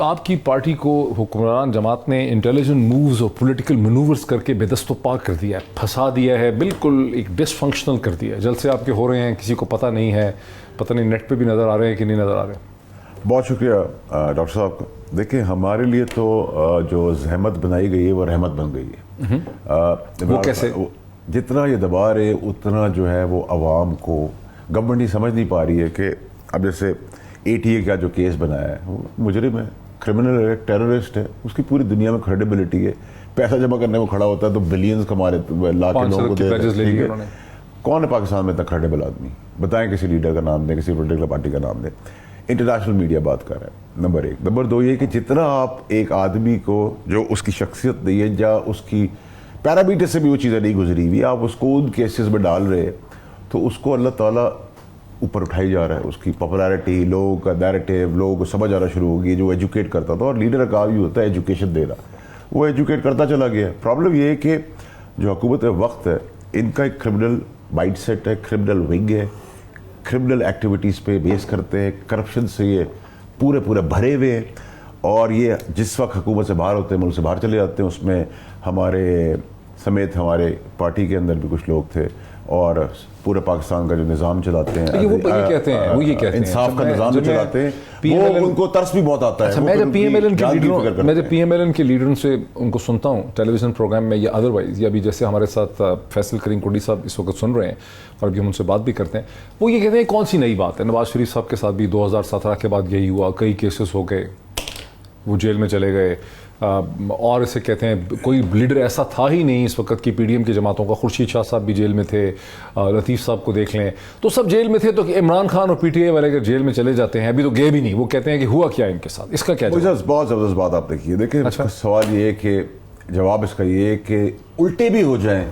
آپ کی پارٹی کو حکمران جماعت نے انٹیلیجنٹ مووز اور پولیٹیکل منورز کر کے بے دست و پاک کر دیا ہے, پھنسا دیا ہے, بالکل ایک ڈس فنکشنل کر دیا ہے. جلسے آپ کے ہو رہے ہیں, کسی کو پتہ نہیں ہے, پتہ نہیں نیٹ پہ بھی نظر آ رہے ہیں کہ نہیں نظر آ رہے ہیں. بہت شکریہ ڈاکٹر صاحب. دیکھیں ہمارے لیے تو جو زحمت بنائی گئی ہے وہ رحمت بن گئی ہے. وہ کیسے؟ جتنا یہ دبا رہے اتنا جو ہے وہ عوام کو گورنمنٹ ہی سمجھ نہیں پا رہی ہے کہ اب جیسے ATA کا جو کیس بنایا ہے, وہ مجرم ہے, کرمنل ہے, ٹیررسٹ ہے, اس کی پوری دنیا میں کریڈیبلٹی ہے. پیسہ جمع کرنے کو کھڑا ہوتا ہے تو بلینز کما رہے, لاکھ لوگوں کو دے رہے ہیں. کون ہے پاکستان میں اتنا کریڈیبل آدمی؟ بتائیں کسی لیڈر کا نام دیں, کسی پولیٹیکل پارٹی کا نام دیں. انٹرنیشنل میڈیا بات کر رہا ہے, نمبر 1. نمبر 2 یہ کہ جتنا آپ ایک آدمی کو جو اس کی شخصیت نہیں ہے یا اس کی پیرامیٹر سے بھی وہ چیزیں نہیں گزری ہوئی, آپ اس کو ان کیسز میں ڈال رہے ہیں تو اس کو اللہ تعالیٰ اوپر اٹھائی جا رہا ہے. اس کی پاپولیرٹی, لوگوں کا نیریٹیو, لوگوں کو سمجھ آنا شروع ہوگی. جو ایجوکیٹ کرتا تھا, اور لیڈر کا کام ہی ہوتا ہے ایجوکیشن دینا, وہ ایجوکیٹ کرتا چلا گیا. پرابلم یہ ہے کہ جو حکومت وقت ہے, ان کا ایک کرمنل مائنڈ سیٹ ہے, کرمنل ونگ ہے, کرمنل ایکٹیویٹیز پہ بیس کرتے ہیں, کرپشن سے یہ پورے بھرے ہوئے ہیں. اور یہ جس وقت حکومت سے باہر ہوتے ہیں, ملک سے باہر چلے جاتے ہیں. اس میں ہمارے سمیت ہمارے پارٹی کے اندر بھی کچھ لوگ تھے, اور پورے پاکستان کا جو نظام چلاتے ہیں, وہ یہ کہتے ہیں انصاف کا نظام جو چلاتے ہیں, وہ ان کو ترس بھی بہت آتا ہے. میں جب PMLN کے لیڈروں سے ان کو سنتا ہوں ٹیلی ویژن پروگرام میں یا ادروائز, یا ابھی جیسے ہمارے ساتھ فیصل کریم کوڈی صاحب اس وقت سن رہے ہیں اور ابھی ہم ان سے بات بھی کرتے ہیں, وہ یہ کہتے ہیں کون سی نئی بات ہے. نواز شریف صاحب کے ساتھ بھی 2017 کے بعد یہی ہوا, کئی کیسز ہو گئے, وہ جیل میں چلے گئے. اور اسے کہتے ہیں کوئی لیڈر ایسا تھا ہی نہیں اس وقت کی PDM کی جماعتوں کا. خورشید شاہ صاحب بھی جیل میں تھے, لطیف صاحب کو دیکھ لیں, تو سب جیل میں تھے. تو عمران خان اور PTI والے اگر جیل میں چلے جاتے ہیں, ابھی تو گئے بھی نہیں, وہ کہتے ہیں کہ ہوا کیا ان کے ساتھ, اس کا کیا جواب؟ بہت زبردست بات آپ نے کی ہے. دیکھیں سوال یہ ہے کہ جواب اس کا یہ ہے کہ الٹے بھی ہو جائیں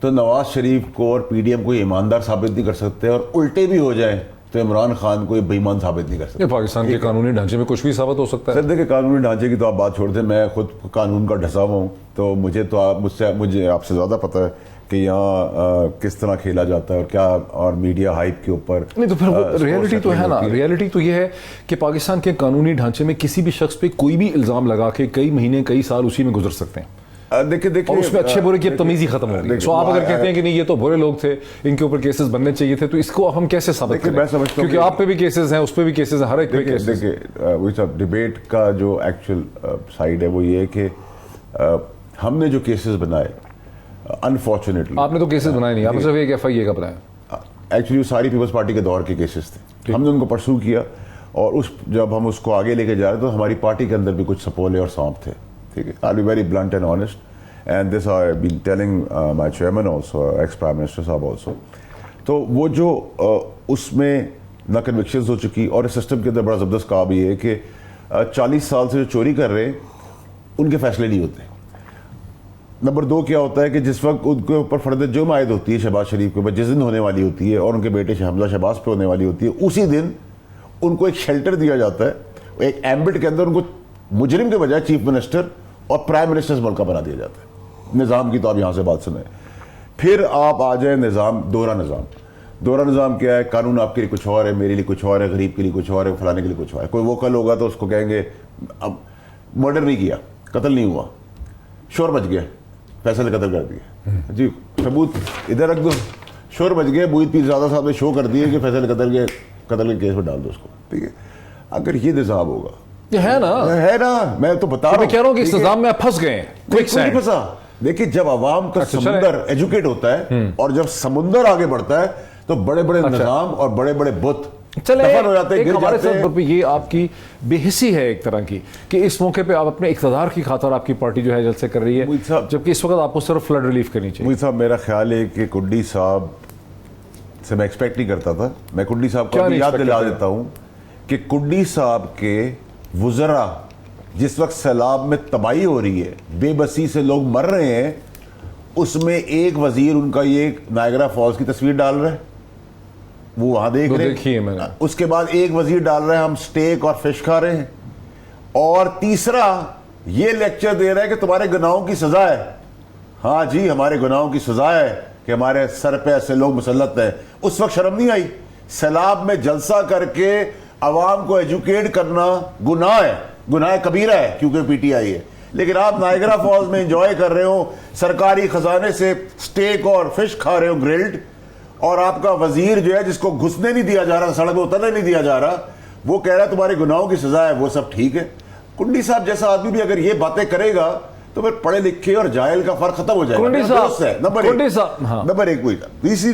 تو نواز شریف کو اور PDM کو ایماندار ثابت نہیں کر سکتے, اور الٹے بھی ہو جائیں تو عمران خان کو بے ایمان ثابت نہیں کر سکتے. پاکستان کے قانونی ڈھانچے میں کچھ بھی ثابت ہو سکتا ہے. سر دیکھیں قانونی ڈھانچے کی تو آپ بات چھوڑ دیں, میں خود قانون کا ڈھسا ہوا ہوں, تو مجھے آپ سے زیادہ پتہ ہے کہ یہاں کس طرح کھیلا جاتا ہے اور کیا, اور میڈیا ہائپ کے اوپر نہیں. تو پھر وہ ریئلٹی تو ہے نا, ریئلٹی تو یہ ہے کہ پاکستان کے قانونی ڈھانچے میں کسی بھی شخص پہ کوئی بھی الزام لگا کے کئی مہینے کئی سال اسی میں گزر سکتے ہیں. دیکھیں اور اس میں اچھے برے کی تمیز ہی ختم ہو گئی. سو آپ اگر کہتے ہیں کہ نہیں یہ تو برے لوگ تھے, ان کے اوپر کیسز بننے چاہیے تھے, تو اس کو ہم کیسے ثابت کریں؟ کیونکہ آپ پہ بھی کیسز ہیں, اس پہ بھی کیسز ہیں, ہر ایک پہ کیسز. دیکھیں وہی صاحب ڈیبیٹ کا جو ایکچوئل سائڈ ہے وہ یہ ہے کہ ہم نے جو کیسز بنائے, انفارچونیٹلی آپ نے تو کیسز بنائے نہیں, آپ نے صرف ایک FIA کا بنایا. ایکچولی ساری پیپلز پارٹی کے دور کے کیسز تھے, ہم نے ان کو پرسو کیا, اور جب ہم اس کو آگے لے کے جا رہے تو ہماری پارٹی کے اندر بھی کچھ سپولے اور سانپ تھے. ٹھیک ہے, I'll be very blunt and honest, and this I've been telling my chairman also, ex-prime minister صاحب also. تو وہ جو اس میں نہ کنوکشنز ہو چکی, اور اس سسٹم کے اندر بڑا زبردست کام یہ ہے کہ 40 سال سے جو چوری کر رہے ہیں ان کے فیصلے نہیں ہوتے. نمبر 2 کیا ہوتا ہے کہ جس وقت ان کے اوپر فرد جرم عائد ہوتی ہے شہباز شریف کے اوپر, جس دن ہونے والی ہوتی ہے اور ان کے بیٹے حمزہ شہباز پہ ہونے والی ہوتی ہے, اسی دن ان کو ایک شیلٹر دیا جاتا ہے, ایک ایمبٹ کے اندر ان کو مجرم کے بجائے چیف منسٹر اور پرائم منسٹر ملک کا بنا دیا جاتا ہے. نظام کی تو آپ یہاں سے بات سنیں. پھر آپ آ جائیں نظام, دوہرا نظام کیا ہے؟ قانون آپ کے لیے کچھ اور ہے, میرے لیے کچھ اور ہے, غریب کے لیے کچھ اور ہے, فلانے کے لیے کچھ اور ہے. کوئی ووکل ہوگا تو اس کو کہیں گے اب مرڈر نہیں کیا, قتل نہیں ہوا, شور مچ گیا, فیصل نے قتل کر دیا, جی ثبوت ادھر رکھ دو, شور مچ گیا, بوئید پیر زیادہ صاحب نے شو کر دیے کہ فیصل نے قتل کے کیس میں ڈال دو اس کو. ٹھیک ہے, اگر یہ نظام ہوگا, یہ ہے نا, میں تو بتا رہا ہوں, میں کہہ رہا ہوں کہ اس نظام میں آپ پھنس گئے ہیں. کوئی پھنسا. دیکھیے جب عوام کا سمندر ایجوکیٹ ہوتا ہے, اور جب سمندر آگے بڑھتا ہے, تو بڑے بڑے نظام اور بڑے بڑے بت دفن ہو جاتے ہیں, گر جاتے ہیں. یہ آپ کی بے حسی ہے ایک طرح کی, کہ اس موقع پہ آپ اپنے اقتدار کی خاطر آپ کی پارٹی جو ہے جلسے کر رہی ہے, جبکہ اس وقت آپ کو صرف فلڈ ریلیف کرنی چاہیے. صاحب میرا خیال ہے کہ کوڈی صاحب سے میں ایکسپیکٹ نہیں کرتا تھا. میں کوڈی صاحب کو یاد دلا دیتا ہوں کہ کوڈی صاحب کے وزراء جس وقت سیلاب میں تباہی ہو رہی ہے, بے بسی سے لوگ مر رہے ہیں, اس میں ایک وزیر ان کا یہ نائگرا فالز کی تصویر ڈال رہا ہے, وہ وہاں دیکھ رہے ہیں. اس کے بعد ایک وزیر ڈال رہا ہے ہم سٹیک اور فش کھا رہے ہیں, اور تیسرا یہ لیکچر دے رہا ہے کہ تمہارے گناہوں کی سزا ہے. ہاں جی, ہمارے گناہوں کی سزا ہے کہ ہمارے سر پہ ایسے لوگ مسلط ہیں. اس وقت شرم نہیں آئی؟ سیلاب میں جلسہ کر کے عوام کو ایجوکیٹ کرنا گناہ ہے, گناہ کبیرہ ہے کیونکہ پی ٹی آئی ہے, لیکن آپ نائگرا فالز میں انجوائے کر رہے ہو, سرکاری خزانے سے سٹیک اور فش کھا رہے ہو گرلڈ, اور آپ کا وزیر جو ہے جس کو گھسنے نہیں دیا جا رہا, سڑک پہ اترنے نہیں دیا جا رہا, وہ کہہ رہا ہے تمہارے گناہوں کی سزا ہے, وہ سب ٹھیک ہے. کنڈی صاحب جیسا آدمی بھی اگر یہ باتیں کرے گا تو پھر پڑھے لکھے اور جاہل کا فرق ختم ہو جائے گا. نمبر ایک وہی تھا.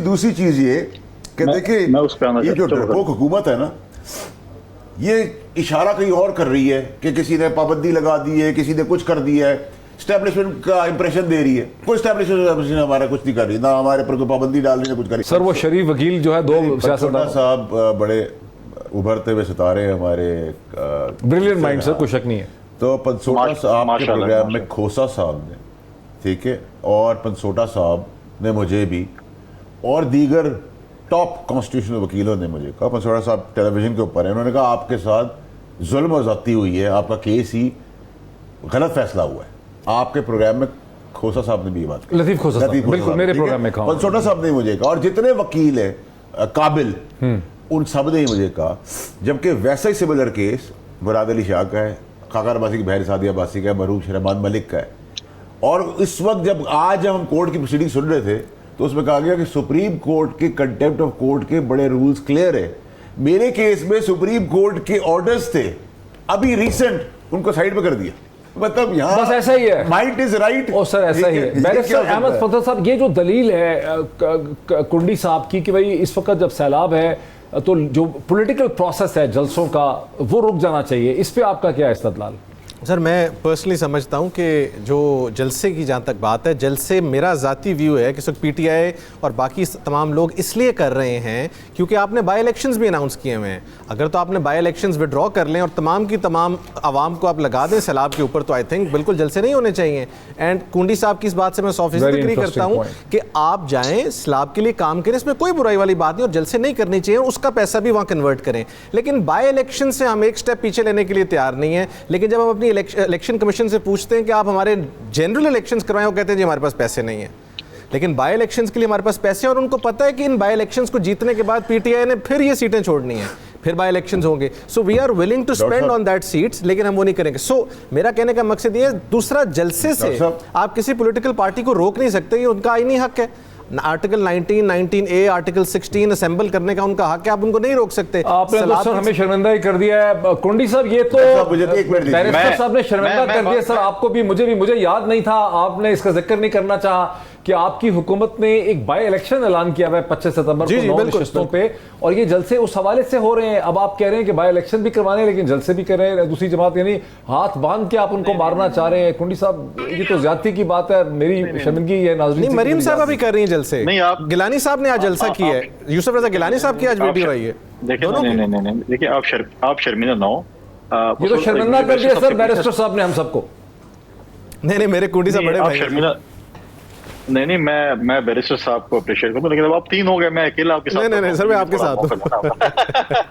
دوسری چیز یہ کہ دیکھیں یہ جو ڈرپوک حکومت ہے نا, یہ اشارہ کہیں اور کر رہی ہے کہ کسی نے پابندی لگا دی ہے, کسی نے کچھ کر دیا ہے, اسٹیبلشمنٹ کا امپریشن دے رہی ہے. کوئی اسٹیبلشمنٹ ہمارا کچھ نہیں کر رہی, نہ ہمارے پر کوئی پابندی ڈال رہی ہے, کچھ کر رہی. سر وہ شریف وکیل جو ہے, دو سیاستدان صاحب بڑے ابھرتے ہوئے ستارے ہمارے, بریلینٹ مائنڈ سر, کوئی شک نہیں ہے. تو پنسوٹا صاحب کے پروگرام میں کھوسا صاحب نے, ٹھیک ہے, اور پنسوٹا صاحب نے مجھے بھی اور دیگر ٹاپ کانسٹیٹیوشنل وکیلوں نے مجھے کہا, پنسوٹا صاحب ٹیلی ویژن کے اوپر ہیں, انہوں نے کہا آپ کے ساتھ ظلم و زیادتی ہوئی ہے, آپ کا کیس ہی غلط فیصلہ ہوا ہے. آپ کے پروگرام میں کھوسا صاحب نے بھی یہ بات کی, لطیف کھوسا صاحب, بالکل میرے پروگرام میں کہا, پنسوٹا صاحب نے مجھے کہا, اور جتنے وکیل ہیں قابل ان سب نے مجھے کہا. جبکہ ویسا ہی سملر کیس مراد علی شاہ کا ہے, خاکار عباسی کی بہر سعدیہ عباسی کا ہے, مرحوم شہرمان ملک کا ہے. اور اس وقت جب آج ہم کورٹ کی پروسیڈنگ سن رہے تھے تو اس میں کہا گیا کہ سپریم کورٹ کے کنٹیمپٹ آف کورٹ کے بڑے رولز کلیئر ہے. میرے کیس میں سپریم کورٹ کے آرڈرز تھے, ابھی ریسنٹ ان کو سائڈ پہ کر دیا. مطلب یہاں بس ایسا ہی ہے, مائٹ از رائٹ. اور سر ایسا ہی ہے. بیرسٹر احمد فتح صاحب, یہ جو دلیل ہے کنڈی صاحب کی کہ بھائی اس وقت جب سیلاب ہے تو جو پولیٹیکل پروسیس ہے جلسوں کا وہ رک جانا چاہیے, اس پہ آپ کا کیا استدلال؟ سر میں پرسنلی سمجھتا ہوں کہ جو جلسے کی جہاں تک بات ہے, جلسے میرا ذاتی ویو ہے کہ اس وقت پی ٹی آئی اور باقی تمام لوگ اس لیے کر رہے ہیں کیونکہ آپ نے بائی الیکشنز بھی اناؤنس کیے ہوئے ہیں. اگر تو آپ نے بائی الیکشنز وڈرا کر لیں اور تمام کی تمام عوام کو آپ لگا دیں سیلاب کے اوپر, تو آئی تھنک بالکل جلسے نہیں ہونے چاہیے. اینڈ کنڈی صاحب کی اس بات سے میں 100% اگری کرتا ہوں کہ آپ جائیں سیلاب کے لیے کام کریں, اس میں کوئی برائی والی بات نہیں, اور جلسے نہیں کرنی چاہیے, اور اس کا پیسہ بھی وہاں کنورٹ کریں. لیکن بائی الیکشن سے ہم ایک سٹیپ پیچھے لینے کے لیے تیار نہیں ہیں. لیکن جب ہم اپنی الیکشن کمیشن سے پوچھتے ہیں کہ آپ ہمارے جنرل الیکشنز کروائیں, وہ کہتے ہیں جی ہمارے پاس پیسے نہیں ہیں. لیکن بائی الیکشنز کے لیے ہمارے پاس پیسے ہیں, اور ان کو پتہ ہے کہ ان بائی الیکشنز کو جیتنے کے بعد پی ٹی آئی نے پھر یہ سیٹیں چھوڑنی ہیں, پھر بائی الیکشنز ہوں گے. So we are willing to spend on that seats, لیکن ہم وہ نہیں کریں گے. سو میرا کہنے کا مقصد یہ ہے, دوسرا جلسے سے آپ کسی پولیٹیکل پارٹی کو روک نہیں سکتے, یہ ان کا آئینی حق ہے. آرٹیکل 19A آرٹیکل 16 اسمبل کرنے کا ان کا حق ہے, آپ ان کو نہیں روک سکتے. آپ نے تو سر ہمیں شرمندہ ہی کر دیا ہے کنڈی صاحب, یہ تو بیرسٹر صاحب نے شرمندہ کر دیا سر, آپ کو بھی مجھے یاد نہیں تھا, آپ نے اس کا ذکر نہیں کرنا چاہا کہ آپ کی حکومت نے ایک بائی الیکشن اعلان کیا ہوا ہے 25 ستمبر کو 9 نشستوں پہ, اور یہ جلسے اس حوالے سے ہو رہے ہیں. اب آپ کہہ رہے ہیں کہ بائی الیکشن بھی کروانے ہیں لیکن جلسے بھی کر رہے ہیں دوسری جماعت, یعنی ہاتھ باندھ کے آپ ان کو مارنا چاہ رہے ہیں. کنڈی صاحب یہ تو زیادتی کی بات ہے, میری شرمندگی ہے. ناظرین مریم صاحبہ بھی کر رہی ہیں جلسے, گیلانی صاحب نے آج جلسہ کیا ہے, یوسف رضا گیلانی صاحب کی آج ویڈیو آئی ہے. دیکھیں آپ شرمندہ نہ ہو, یہ تو شرمندہ کر دیا سر بیرسٹر صاحب نے ہم سب کو. نہیں میرے کنڈی صاحب بڑے بھائی شرمندہ نہیں, میں بیرسٹر صاحب کو اپریشیٹ کرتا ہوں, لیکن اب آپ 3 ہو گئے, میں اکیلا آپ کے ساتھ. نہیں سر, میں آپ کے ساتھ ہوں.